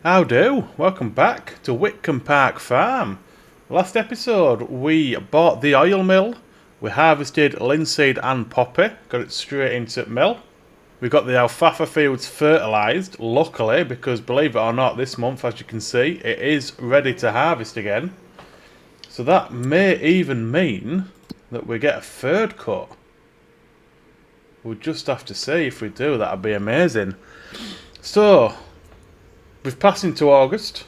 How do? Welcome back to Witcombe Park Farm. Last episode we bought the oil mill, we harvested linseed and poppy, got it straight into the mill. We got the alfalfa fields fertilised, luckily, because believe it or not this month, as you can see, it is ready to harvest again. So that may even mean that we get a third cut. We'll just have to see. If we do, that'd be amazing. So we've passed into August.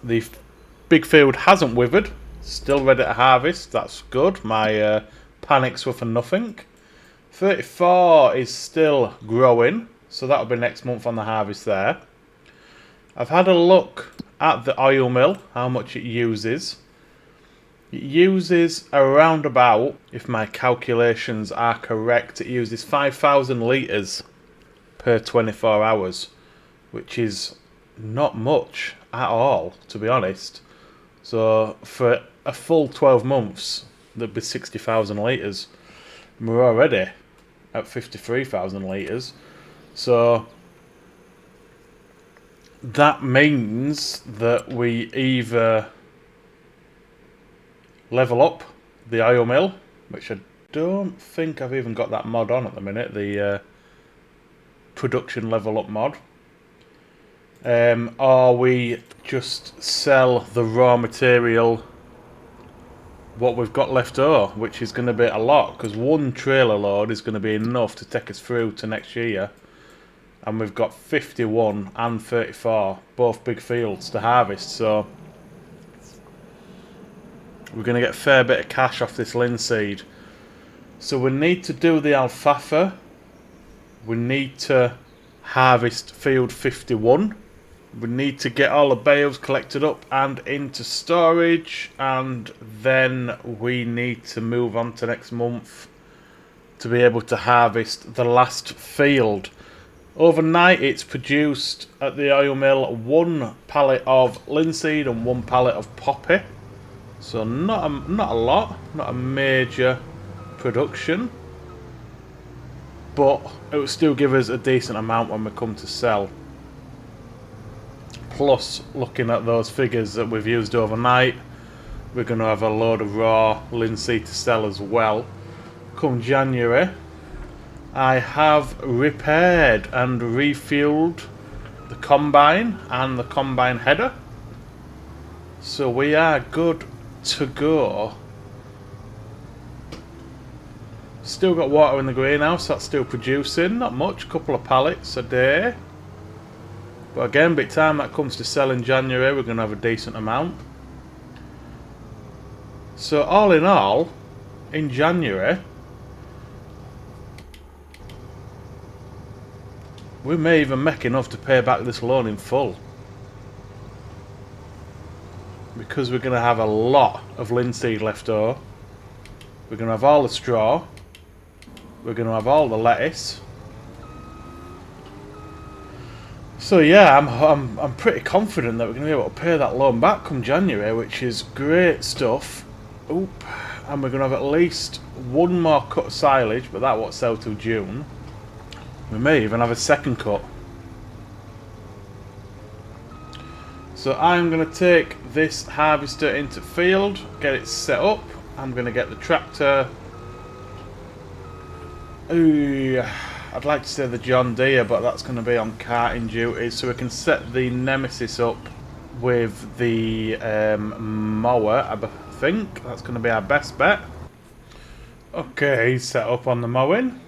The big field hasn't withered. Still ready to harvest. That's good. My panics were for nothing. 34 is still growing. So that'll be next month on the harvest there. I've had a look at the oil mill, how much it uses. It uses around about, if my calculations are correct, it uses 5,000 litres per 24 hours. Which is not much at all, to be honest. So for a full 12 months, there'd be 60,000 litres. We're already at 53,000 litres. So that means that we either level up the oil mill, which I don't think I've even got that mod on at the minute, the production level up mod. Or we just sell the raw material, what we've got left over, which is going to be a lot, because one trailer load is going to be enough to take us through to next year. And we've got 51 and 34, both big fields to harvest, so we're going to get a fair bit of cash off this linseed. So we need to do the alfalfa, we need to harvest field 51. We need to get all the bales collected up and into storage, and then we need to move on to next month to be able to harvest the last field. Overnight it's produced at the oil mill 1 pallet of linseed and 1 pallet of poppy. So not a lot, not a major production, but it will still give us a decent amount when we come to sell. Plus, looking at those figures that we've used overnight, we're going to have a load of raw linseed to sell as well. Come January, I have repaired and refueled the combine and the combine header. So we are good to go. Still got water in the greenhouse, that's still producing, not much, a couple of pallets a day. But again, by the time that comes to sell in January, we're going to have a decent amount. So all in all, in January, we may even make enough to pay back this loan in full. Because we're going to have a lot of linseed left over. We're going to have all the straw. We're going to have all the lettuce. So yeah, I'm pretty confident that we're going to be able to pay that loan back come January, which is great stuff. Oop. And we're going to have at least one more cut of silage, but that won't sell till June. We may even have a second cut. So I'm going to take this harvester into field, get it set up. I'm going to get the tractor. Ooh, I'd like to say the John Deere, but that's going to be on carting duty. So we can set the Nemesis up with the mower. I think that's going to be our best bet. Okay, he's set up on the mowing.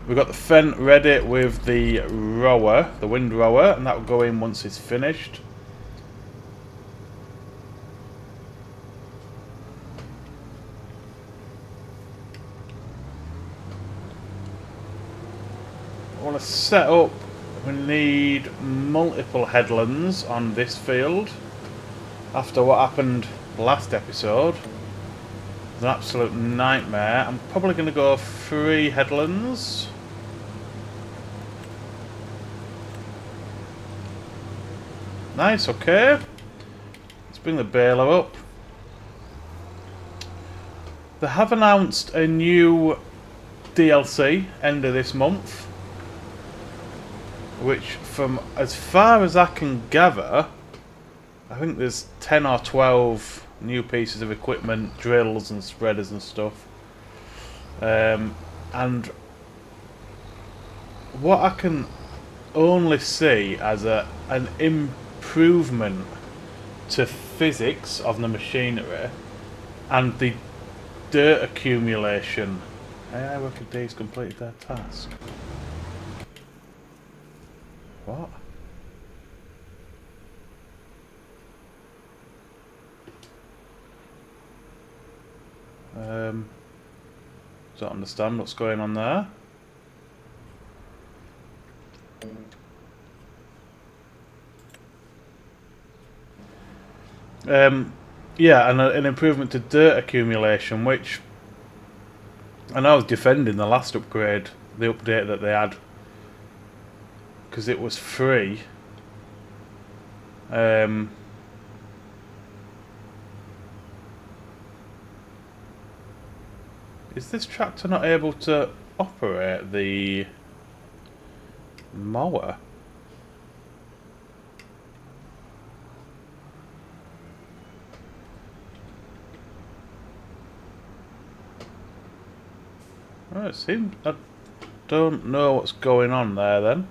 We've got the Fendt ready with the rower, the wind rower, and that will go in once it's finished. I want to set up, we need multiple headlands on this field after what happened last episode. It's an absolute nightmare. I'm probably going to go 3 headlands. Nice, okay. Let's bring the baler up. They have announced a new DLC end of this month, which from as far as I can gather, I think there's 10 or 12 new pieces of equipment, drills and spreaders and stuff. And what I can only see as an improvement to physics of the machinery and the dirt accumulation. AI worker days completed their task. What? Don't understand what's going on there. Yeah, and an improvement to dirt accumulation, which I know I was defending the last upgrade, the update that they had, because it was free. Is this tractor not able to operate the mower? Well, it seems I don't know what's going on there then.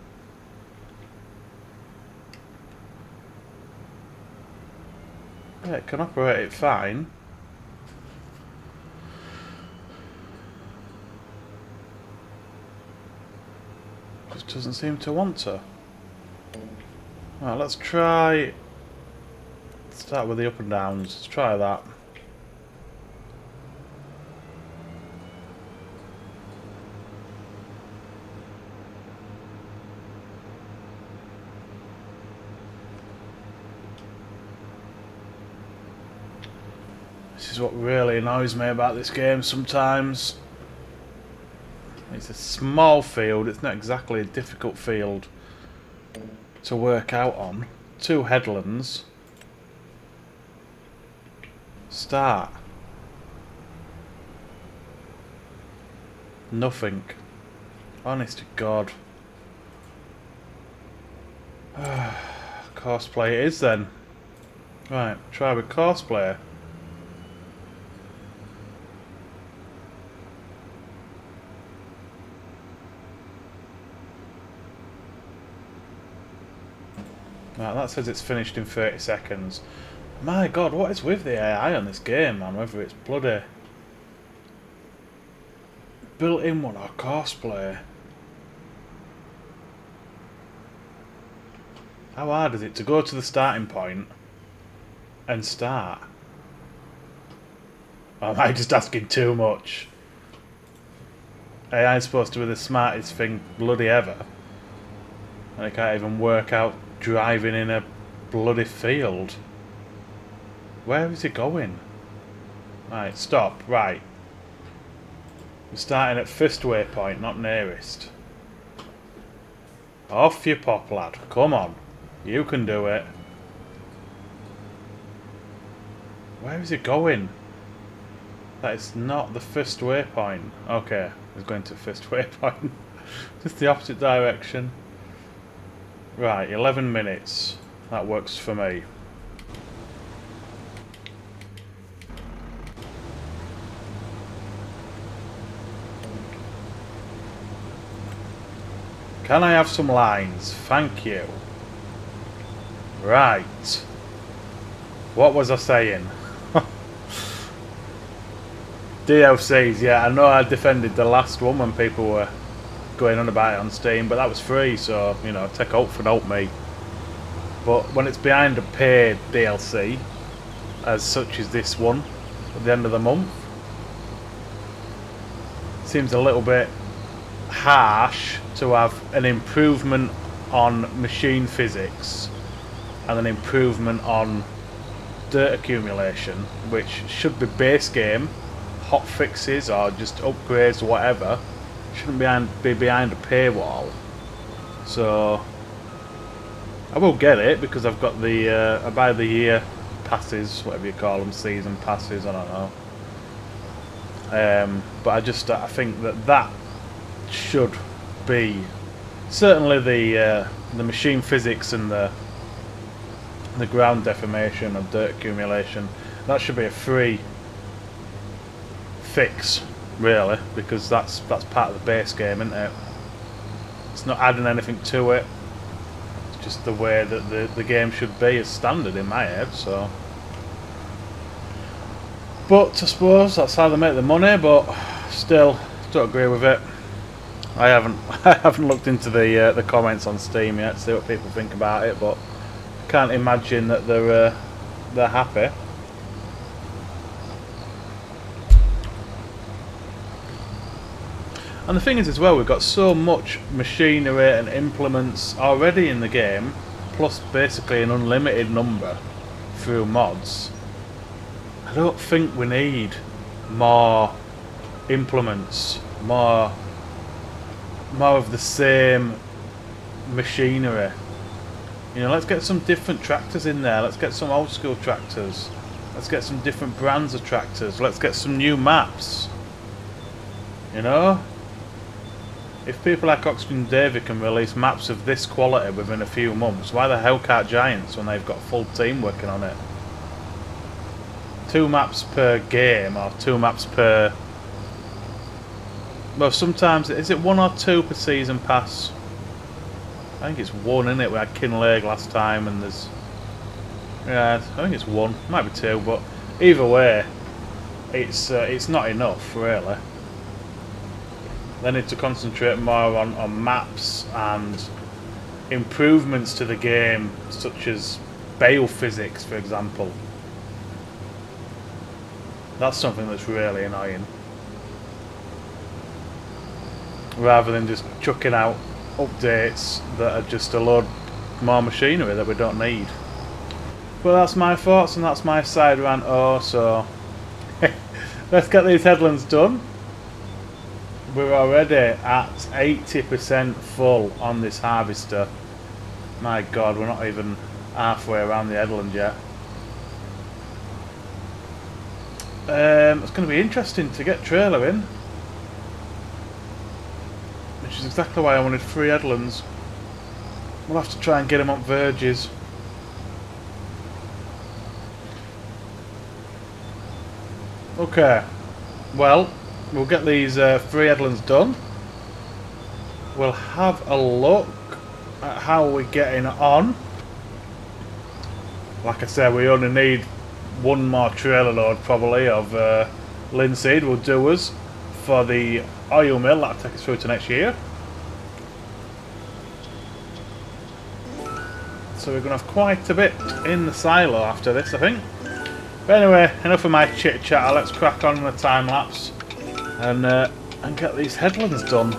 Yeah, it can operate it fine. Just doesn't seem to want to. Well, let's try. Start with the up and downs. Let's try that. This is what really annoys me about this game sometimes. It's a small field, it's not exactly a difficult field to work out on. 2 headlands. Start. Nothing. Honest to God. Courseplay it is then. Right, try with courseplay. Right, that says it's finished in 30 seconds. My God, what is with the AI on this game, man? Whether it's bloody built-in one or courseplay. How hard is it to go to the starting point and start? Or am I just asking too much? AI is supposed to be the smartest thing bloody ever, and I can't even work out driving in a bloody field. Where is he going? Right, stop. Right. We're starting at first waypoint, not nearest. Off you pop, lad. Come on. You can do it. Where is he going? That is not the first waypoint. Okay, he's going to first waypoint. Just the opposite direction. Right, 11 minutes. That works for me. Can I have some lines? Thank you. Right. What was I saying? DLCs, yeah, I know I defended the last one when people were going on about it on Steam, but that was free, so, you know, take out for help me. But when it's behind a paid DLC, as such as this one, at the end of the month, it seems a little bit harsh to have an improvement on machine physics and an improvement on dirt accumulation, which should be base game, hot fixes or just upgrades or whatever. Shouldn't be behind a paywall. So I will get it because I've got the I buy the year passes, whatever you call them, season passes, I don't know. But I think that should be certainly the machine physics and the ground deformation and dirt accumulation, that should be a free fix, really, because that's part of the base game, isn't it? It's not adding anything to it. It's just the way that the game should be as standard in my head. So, but I suppose that's how they make the money. But still, don't agree with it. I haven't looked into the comments on Steam yet to see what people think about it, but can't imagine that they're happy. And the thing is as well, we've got so much machinery and implements already in the game, plus basically an unlimited number through mods. I don't think we need more implements, more of the same machinery. You know, let's get some different tractors in there. Let's get some old school tractors. Let's get some different brands of tractors. Let's get some new maps. You know? If people like Oxford and Davy can release maps of this quality within a few months, why the hell can't Giants when they've got a full team working on it? 2 maps per game, or 2 maps per... Well, sometimes, is it 1 or 2 per season pass? I think it's 1, isn't it? We had Kinlake last time, and there's... Yeah, I think it's 1. Might be 2, but either way, it's not enough, really. They need to concentrate more on maps and improvements to the game, such as bale physics, for example. That's something that's really annoying. Rather than just chucking out updates that are just a load more machinery that we don't need. But that's my thoughts and that's my side rant. So let's get these headlands done. We're already at 80% full on this harvester. My god, we're not even halfway around the headland yet. It's going to be interesting to get trailer in, which is exactly why I wanted 3 headlands. We'll have to try and get them on verges. Okay, well, we'll get these 3 headlands done. We'll have a look at how we're getting on. Like I said, we only need 1 more trailer load probably of linseed will do us for the oil mill. That'll take us through to next year. So we're going to have quite a bit in the silo after this, I think. But anyway, enough of my chit chat. Let's crack on in the time lapse and get these headlands done.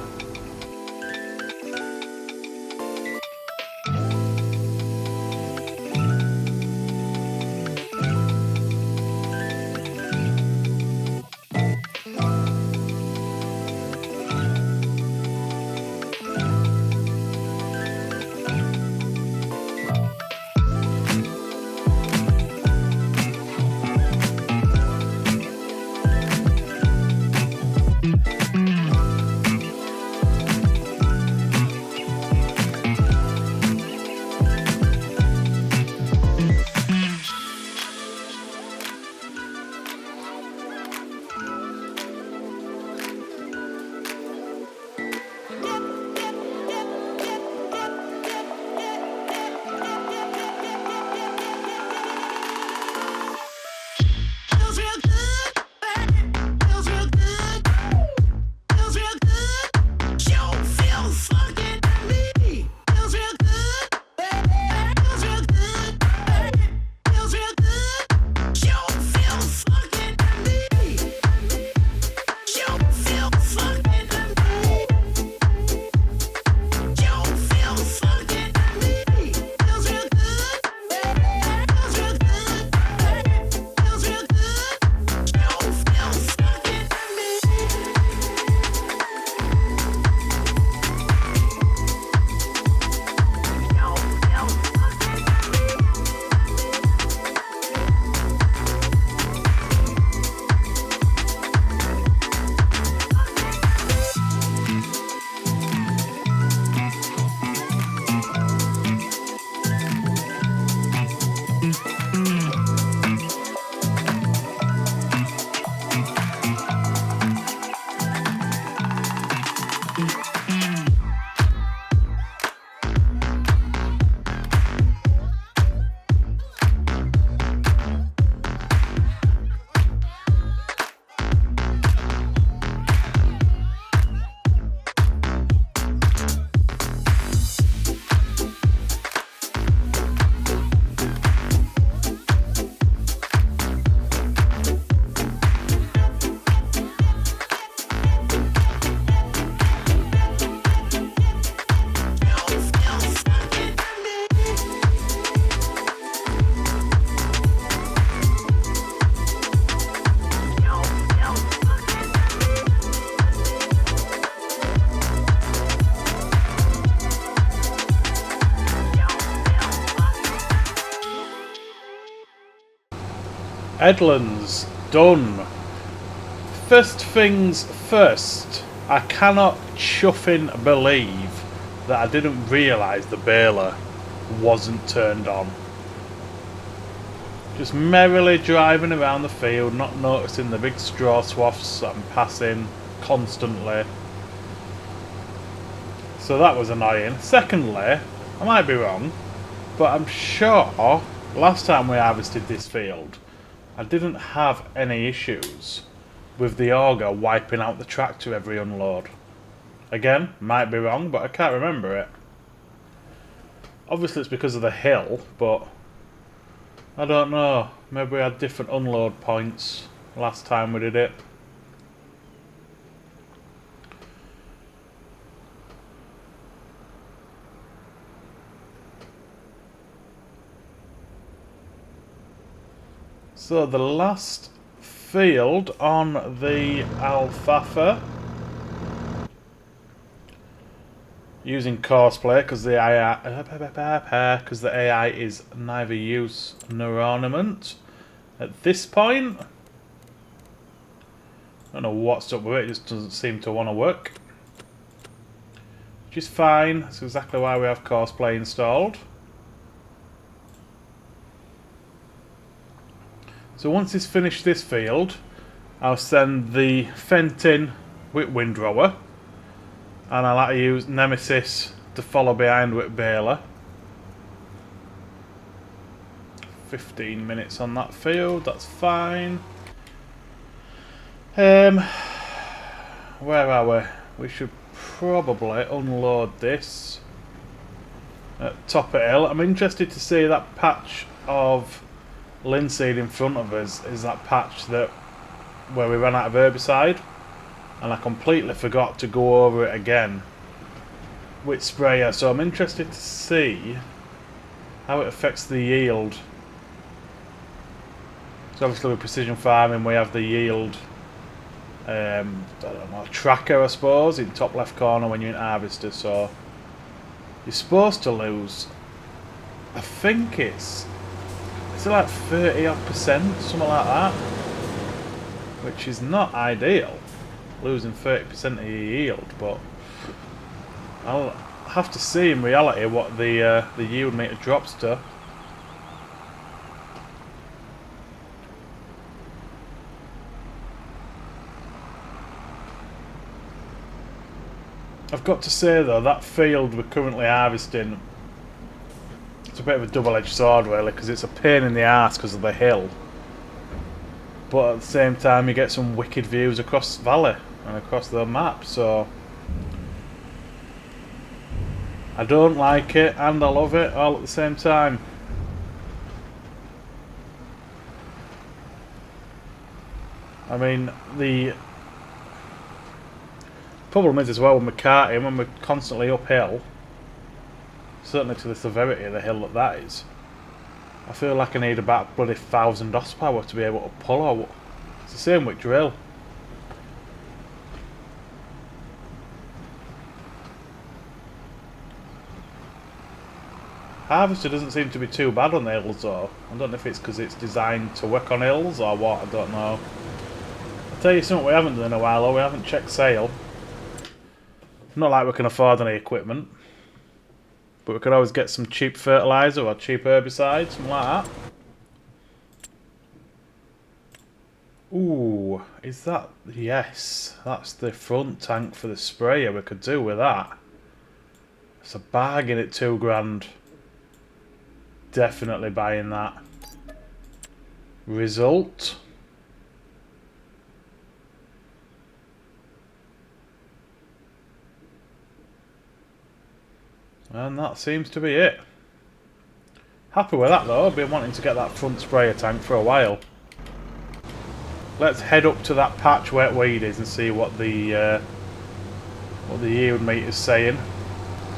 Edlands, done. First things first, I cannot chuffing believe that I didn't realise the baler wasn't turned on. Just merrily driving around the field, not noticing the big straw swaths that I'm passing constantly. So that was annoying. Secondly, I might be wrong, but I'm sure last time we harvested this field, I didn't have any issues with the auger wiping out the tractor every unload. Again, might be wrong, but I can't remember it. Obviously it's because of the hill, but I don't know. Maybe we had different unload points last time we did it. So the last field on the alfalfa, using courseplay because the AI is neither use nor ornament. At this point, I don't know what's up with it. It just doesn't seem to want to work, which is fine. That's exactly why we have courseplay installed. So once it's finished this field, I'll send the Fenton with windrower, and I'll have to use Nemesis to follow behind with baler. 15 minutes on that field, that's fine. Where are we? We should probably unload this at top of hill. I'm interested to see that patch of linseed in front of us is that patch that where we ran out of herbicide, and I completely forgot to go over it again with sprayer, so I'm interested to see how it affects the yield. So obviously with precision farming we have the yield I don't know, tracker I suppose in top left corner when you're in harvester, so you're supposed to lose, I think it's like 30-odd%, something like that, which is not ideal, losing 30% of your yield, but I'll have to see in reality what the yield meter drops to. I've got to say though, that field we're currently harvesting, it's a bit of a double-edged sword really, because it's a pain in the arse because of the hill, but at the same time you get some wicked views across the valley and across the map, so I don't like it and I love it all at the same time. I mean, the problem is as well with McCarty, when we're constantly uphill, certainly to the severity of the hill that is, I feel like I need about bloody 1,000 horsepower to be able to pull her. It's the same with drill. Harvester doesn't seem to be too bad on the hills though. I don't know if it's because it's designed to work on hills or what, I don't know. I'll tell you something we haven't done in a while though, we haven't checked sale. Not like we can afford any equipment, but we could always get some cheap fertiliser or cheap herbicide, something like that. Ooh, is that... yes, that's the front tank for the sprayer. We could do with that. It's a bargain at £2 grand. Definitely buying that. Result. And that seems to be it. Happy with that though, I've been wanting to get that front sprayer tank for a while. Let's head up to that patch where weed is and see what the yield meter's saying.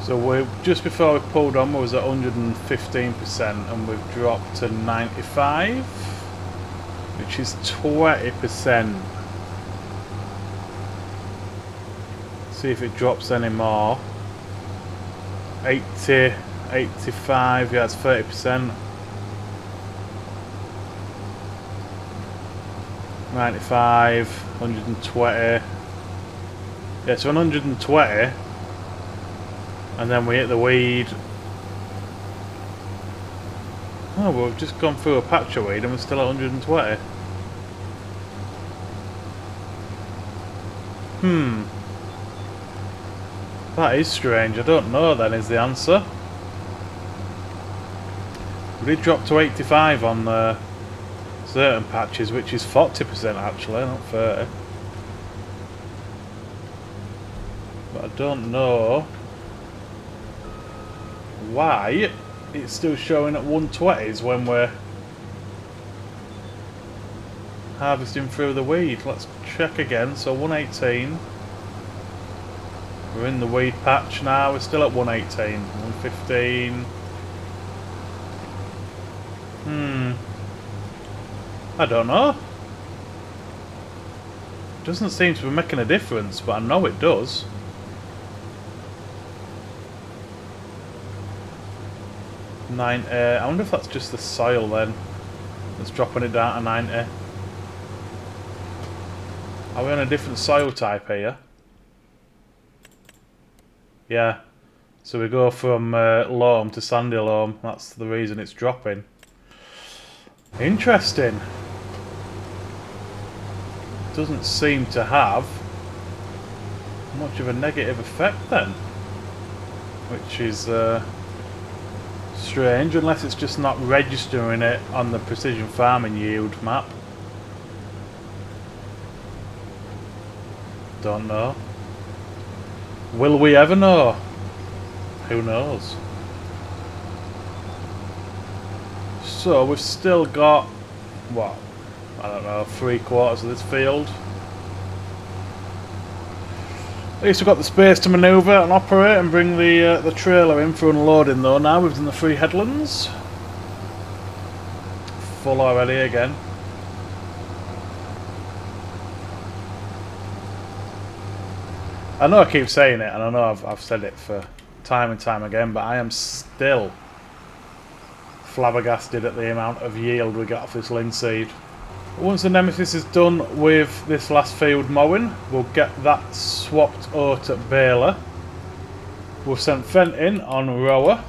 So we just before we pulled on we was at 115% and we've dropped to 95, which is 20%. See if it drops any more. 80, 85, yeah, it's 30%. 95, 120. Yeah, so 120. And then we hit the weed. Oh, well, we've just gone through a patch of weed and we're still at 120. That is strange. I don't know then is the answer. We did drop to 85 on certain patches, which is 40% actually, not 30. But I don't know why it's still showing at 120s when we're harvesting through the weed. Let's check again. So 118. We're in the weed patch now. We're still at 118. 115. I don't know. Doesn't seem to be making a difference, but I know it does. I wonder if that's just the soil then that's dropping it down to 90. Are we on a different soil type here? Yeah. So we go from loam to sandy loam. That's the reason it's dropping. Interesting. Doesn't seem to have much of a negative effect then, which is strange, unless it's just not registering it on the precision farming yield map. Don't know. Will we ever know? Who knows? So we've still got, what, I don't know, 3/4 of this field. At least we've got the space to manoeuvre and operate and bring the trailer in for unloading though. Now we've done the 3 headlands. Full already again. I know I keep saying it, and I know I've said it for time and time again, but I am still flabbergasted at the amount of yield we got off this linseed. Once the Nemesis is done with this last field mowing, we'll get that swapped out at baler. We've sent Fent in on rower.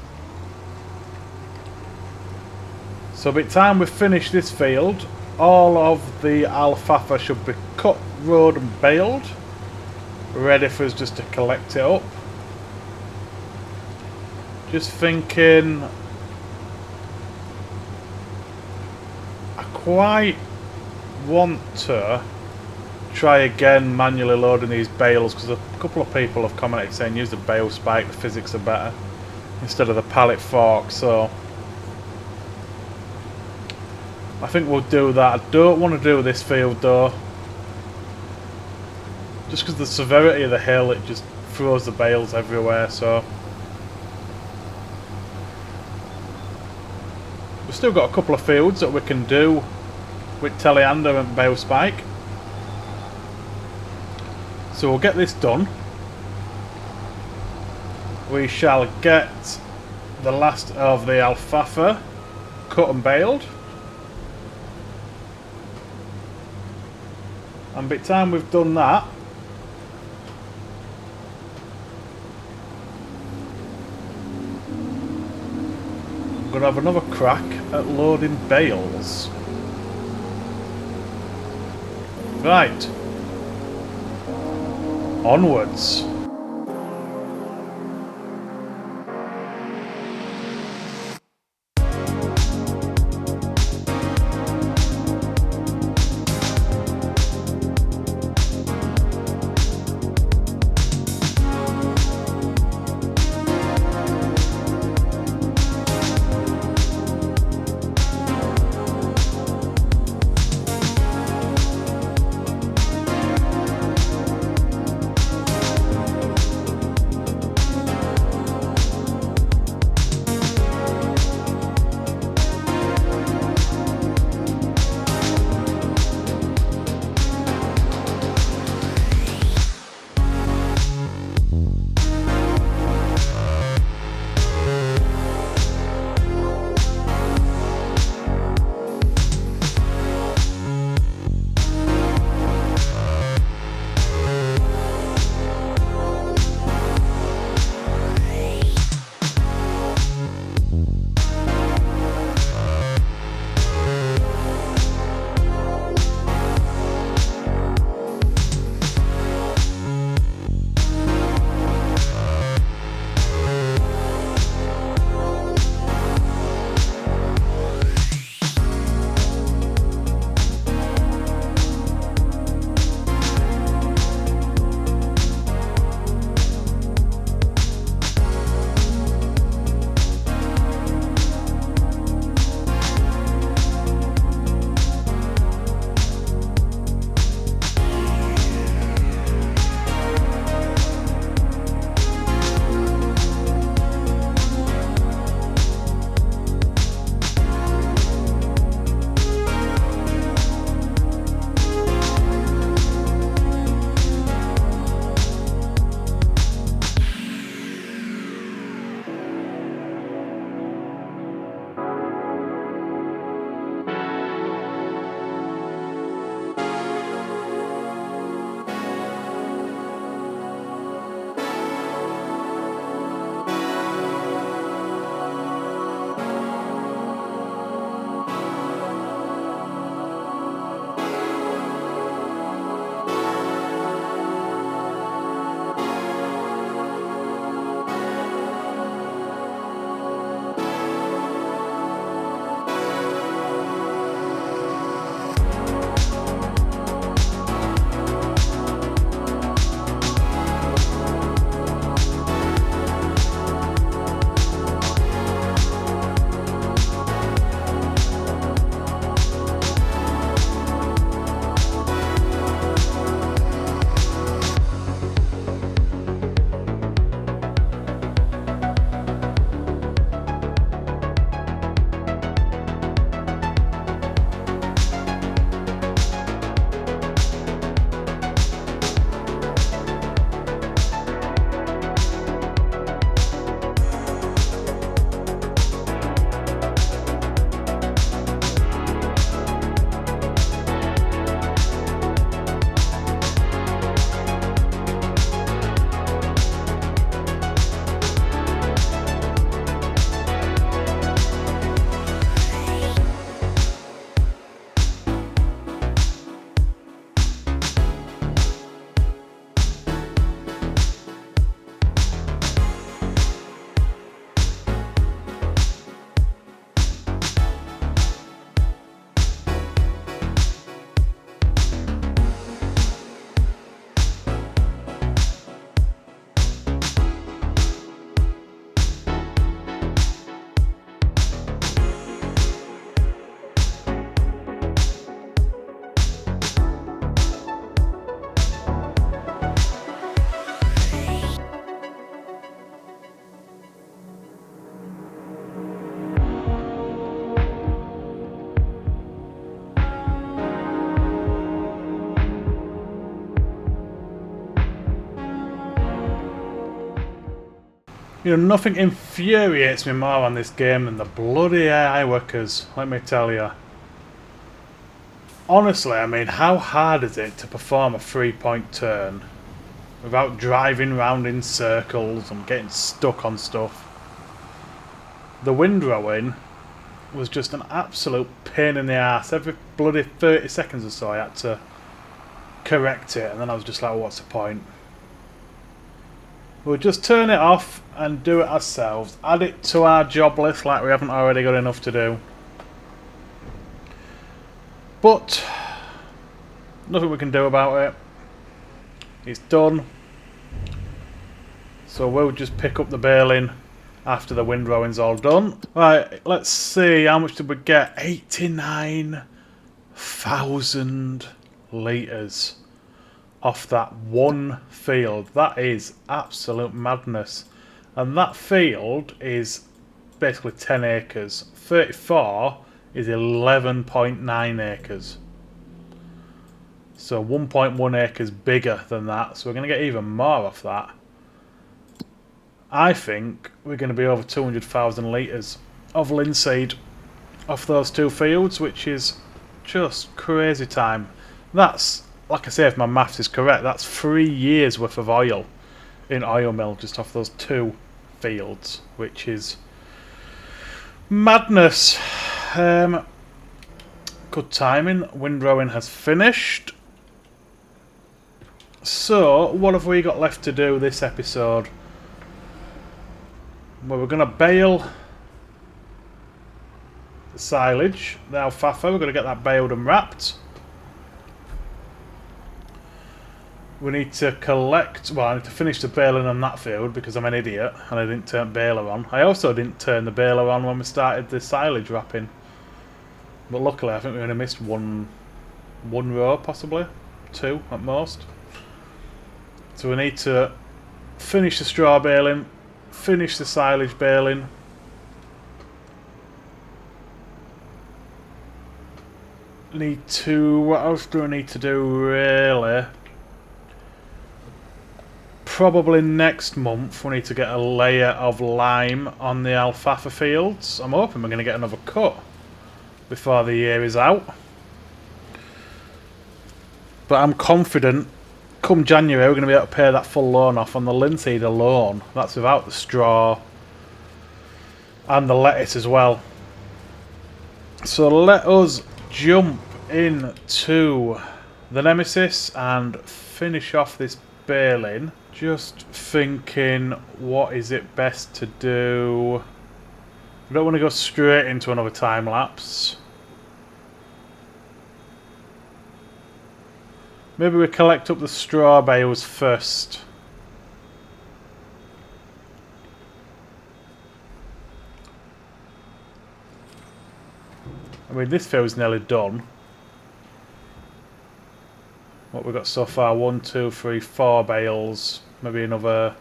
So by the time we finish this field, all of the alfalfa should be cut, rowed and baled, ready for us just to collect it up. Just thinking, I quite want to try again manually loading these bales, because a couple of people have commented saying use the bale spike, the physics are better instead of the pallet fork, so I think we'll do that. I don't want to do this field though, just because the severity of the hill, it just throws the bales everywhere. So we've still got a couple of fields that we can do with teleander and bale spike, so we'll get this done. We shall get the last of the alfalfa cut and baled, and by the time we've done that, I'm going to have another crack at loading bales. Right, onwards. You know, nothing infuriates me more on this game than the bloody AI workers, let me tell you. Honestly, I mean, how hard is it to perform a 3-point turn without driving round in circles and getting stuck on stuff? The windrowing was just an absolute pain in the ass. Every bloody 30 seconds or so I had to correct it, and then I was just like, what's the point? We'll just turn it off and do it ourselves. Add it to our job list like we haven't already got enough to do. But nothing we can do about it. It's done. So we'll just pick up the baling after the windrowing's all done. Right, let's see, how much did we get? 89,000 litres off that one field. That is absolute madness. And that field is basically 10 acres. 34 is 11.9 acres. So 1.1 acres bigger than that. So we're going to get even more off that. I think we're going to be over 200,000 litres of linseed off those two fields, which is just crazy time. That's, like I say, if my maths is correct, that's 3 years worth of oil in oil mill just off those two fields, which is madness. Good timing. Windrowing has finished. So, what have we got left to do this episode? Well, we're going to bale the silage, the alfalfa. We're going to get that baled and wrapped. We need to collect... Well, I need to finish the baling on that field because I'm an idiot and I didn't turn baler on. I also didn't turn the baler on when we started the silage wrapping. But luckily, I think we only missed one row, possibly. 2 at most. So we need to finish the straw baling, finish the silage baling. Need to... What else do I need to do, really? Probably next month we need to get a layer of lime on the alfalfa fields. I'm hoping we're going to get another cut before the year is out. But I'm confident come January we're going to be able to pay that full loan off on the linseed alone. That's without the straw and the lettuce as well. So let us jump into the Nemesis and finish off this baling. Just thinking, what is it best to do? We don't want to go straight into another time lapse. Maybe we collect up the straw bales first. I mean, this field's nearly done. What we've got so far, 1, 2, 3, 4 bales. Maybe another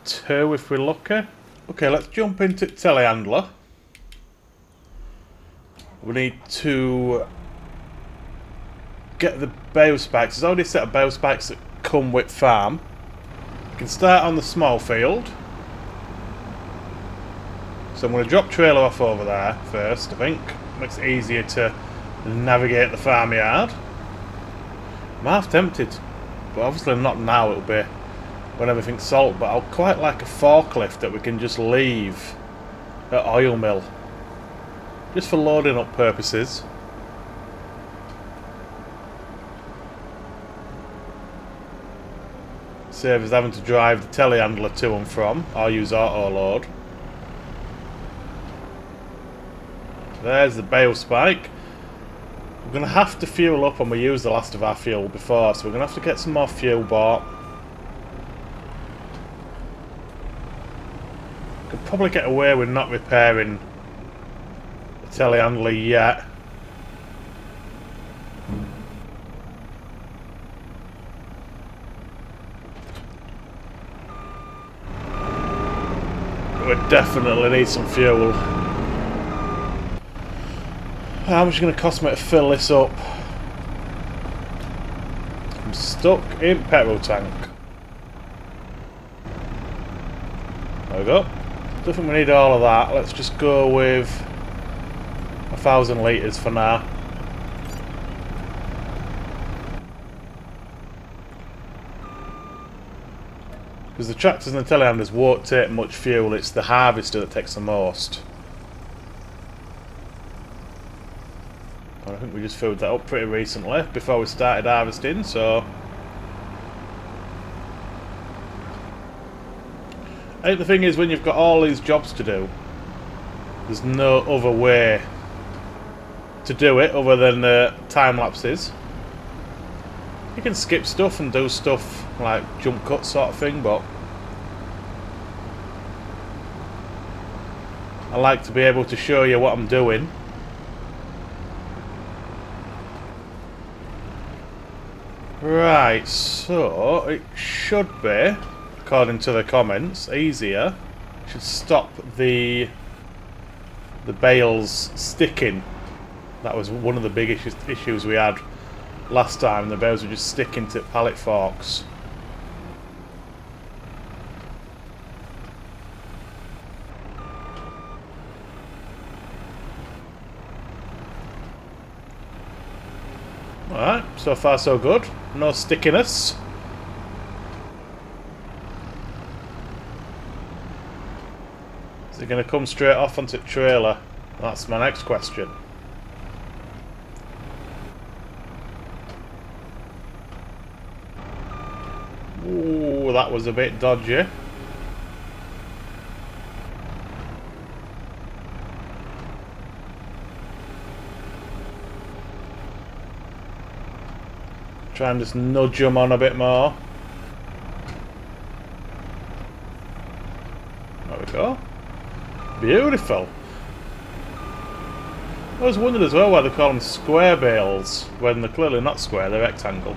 2 if we're lucky. Okay, let's jump into telehandler. We need to get the bale spikes. There's already a set of bale spikes that come with farm. We can start on the small field. So I'm going to drop trailer off over there first, I think. Makes it easier to navigate the farmyard. I'm half tempted, but obviously not now, it'll be when everything's salt, but I'll quite like a forklift that we can just leave at oil mill. Just for loading up purposes. Save us having to drive the telehandler to and from, or use auto load. There's the bale spike. We're going to have to fuel up, and we used the last of our fuel before, so we're going to have to get some more fuel bought. Could probably get away with not repairing the telehandler yet. But we definitely need some fuel. How much is it going to cost me to fill this up? I'm stuck in petrol tank. There we go. Don't think we need all of that. Let's just go with 1,000 litres for now. Because the tractors and the telehandlers won't take much fuel, it's the harvester that takes the most. And I think we just filled that up pretty recently before we started harvesting, so... I think the thing is, when you've got all these jobs to do, there's no other way to do it other than time lapses. You can skip stuff and do stuff like jump cut sort of thing, but I like to be able to show you what I'm doing. Right, so it should be, according to the comments, easier. Should stop the bales sticking. That was one of the big issues we had last time. The bales were just sticking to pallet forks. Alright, so far so good. No stickiness. Is it going to come straight off onto the trailer? That's my next question. Ooh, that was a bit dodgy. Try and just nudge them on a bit more. There we go. Beautiful. I was wondering as well why they call them square bales when they're clearly not square, they're rectangle.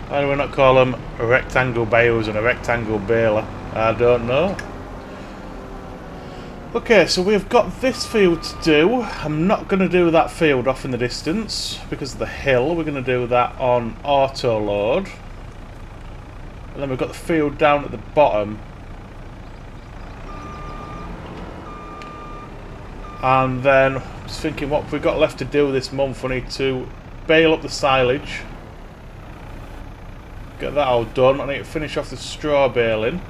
Why do we not call them a rectangle bales and a rectangle baler? I don't know. Okay, so we've got this field to do. I'm not going to do that field off in the distance because of the hill. We're going to do that on auto load. And then we've got the field down at the bottom. And then, just thinking what we've got left to do this month. We need to bale up the silage. Get that all done. I need to finish off the straw baling.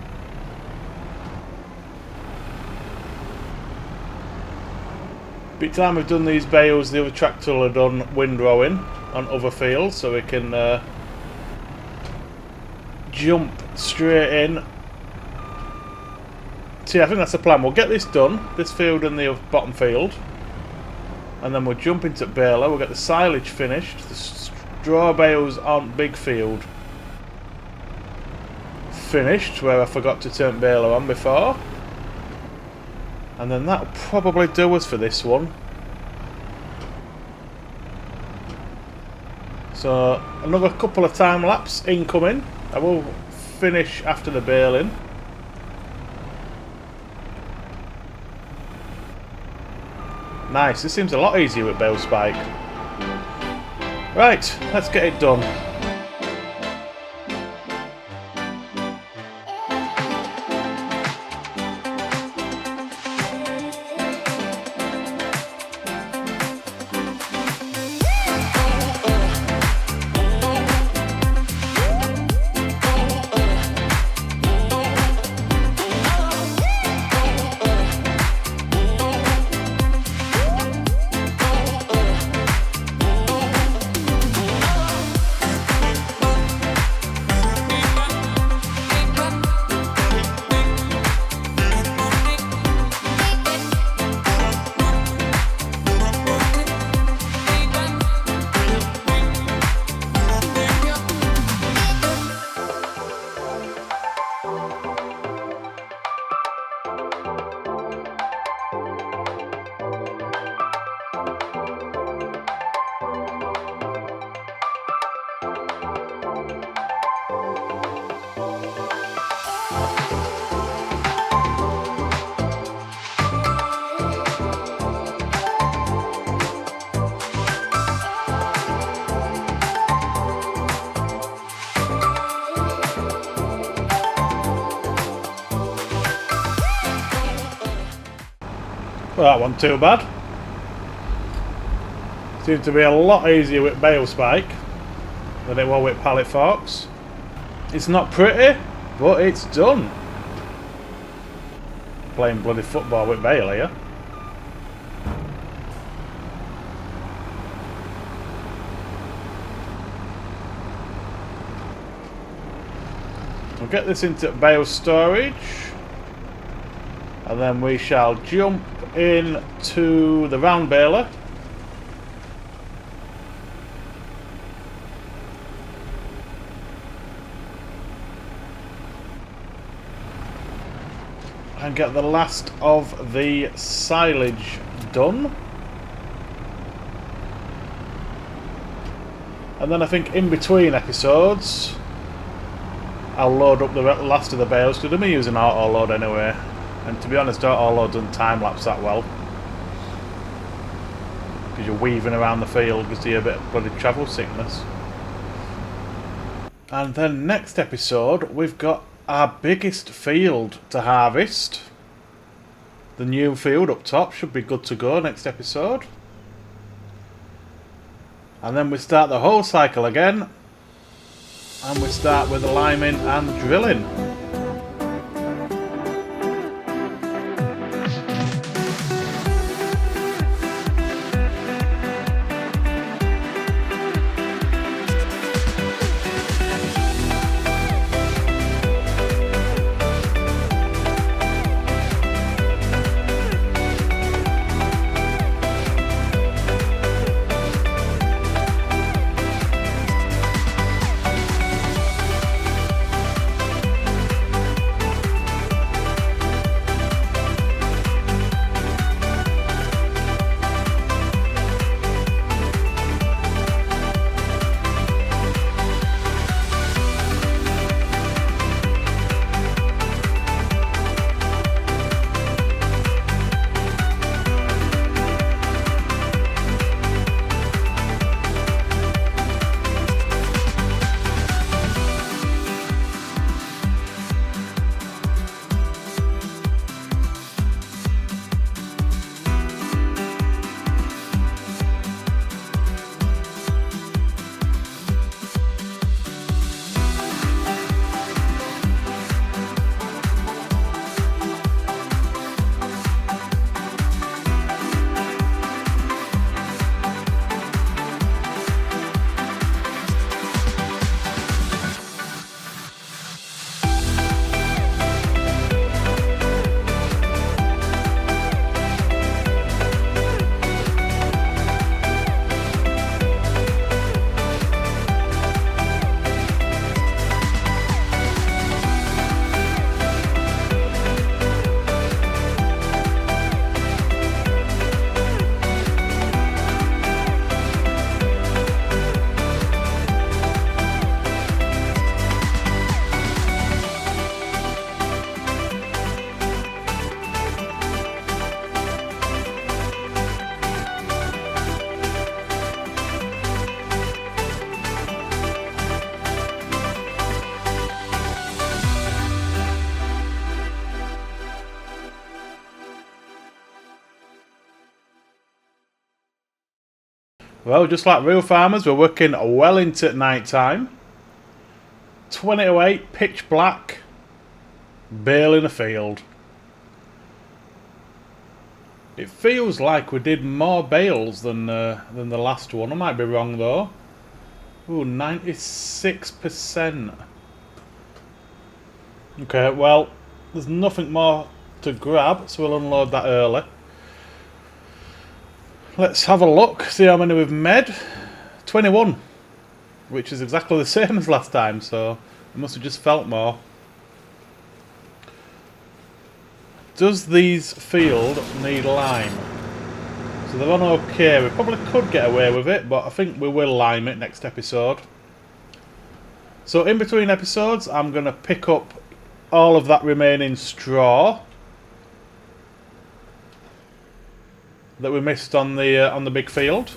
By the time we've done these bales, the other tractor will have done windrowing on other fields, so we can jump straight in. See, I think that's the plan. We'll get this done, this field and the bottom field, and then we'll jump into baler. We'll get the silage finished, the straw bales on big field finished, where I forgot to turn baler on before. And then that'll probably do us for this one. So another couple of time lapse incoming. I will finish after the baling. Nice, this seems a lot easier with bale spike. Right, let's get it done. Well, that wasn't too bad. Seemed to be a lot easier with bale spike than it was with pallet forks. It's not pretty, but it's done. Playing bloody football with bale here. We'll get this into bale storage, and then we shall jump into the round baler. And get the last of the silage done. And then I think in between episodes I'll load up the last of the bales, because I'm using auto load anyway. And to be honest, auto load doesn't time lapse that well, because you're weaving around the field, gives you a bit of bloody travel sickness. And then next episode we've got our biggest field to harvest. The new field up top should be good to go next episode. And then we start the whole cycle again, and we start with the liming and drilling. Well, just like real farmers, we're working well into night time. 20 to 8, pitch black, bale in a field. It feels like we did more bales than the last one. I might be wrong though. Ooh, 96%. Okay, well, there's nothing more to grab, so we'll unload that early. Let's have a look, see how many we've made. 21, which is exactly the same as last time, so it must have just felt more. Does these field need lime? So they're on okay. We probably could get away with it, but I think we will lime it next episode. So in between episodes, I'm going to pick up all of that remaining straw that we missed on the big field.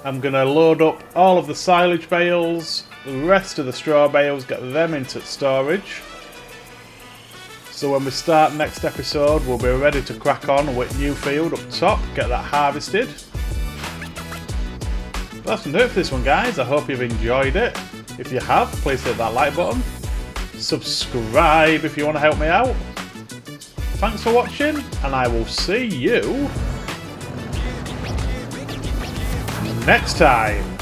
I'm going to load up all of the silage bales, the rest of the straw bales, get them into storage. So when we start next episode, we'll be ready to crack on with new field up top, get that harvested. That's going to do it for this one, guys. I hope you've enjoyed it. If you have, please hit that like button. Subscribe if you want to help me out. Thanks for watching, and I will see you next time.